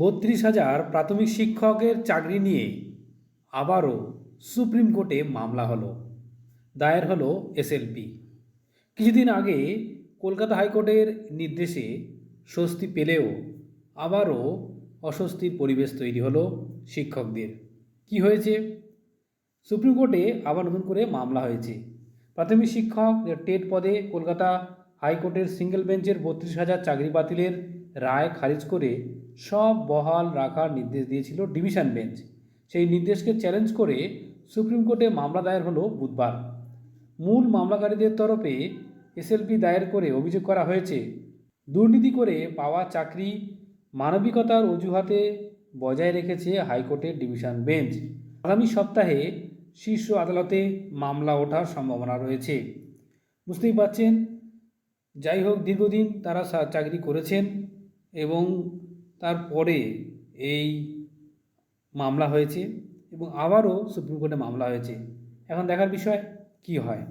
32,000 প্রাথমিক শিক্ষকের চাকরি নিয়ে আবারও সুপ্রিম কোর্টে মামলা হলো, দায়ের হলো এসএলপি। কিছুদিন আগে কলকাতা হাইকোর্টের নির্দেশে স্বস্তি পেলেও আবারও অস্বস্তির পরিবেশ তৈরি হলো শিক্ষকদের। কি হয়েছে? সুপ্রিম কোর্টে আবার নতুন করে মামলা হয়েছে। প্রাথমিক শিক্ষক টেট পদে কলকাতা হাইকোর্টের সিঙ্গেল বেঞ্চের 32,000 চাকরি বাতিলের রায় খারিজ করে সব বহাল রাখার নির্দেশ দিয়েছিল ডিভিশন বেঞ্চ। সেই নির্দেশকে চ্যালেঞ্জ করে সুপ্রিম কোর্টে মামলা দায়ের হলো বুধবার। মূল মামলাকারীদের তরফে এসএলপি দায়ের করে অভিযোগ করা হয়েছে, দুর্নীতি করে পাওয়া চাকরি মানবিকতার অজুহাতে বজায় রেখেছে হাইকোর্টের ডিভিশন বেঞ্চ। আগামী সপ্তাহে শীর্ষ আদালতে মামলা ওঠার সম্ভাবনা রয়েছে। বুঝতেই পারছেন, যাই হোক, দীর্ঘদিন তারা চাকরি করেছেন এবং তারপরে এই মামলা হয়েছে এবং আবারও সুপ্রিম কোর্টে মামলা হয়েছে। এখন দেখার বিষয় কি হয়।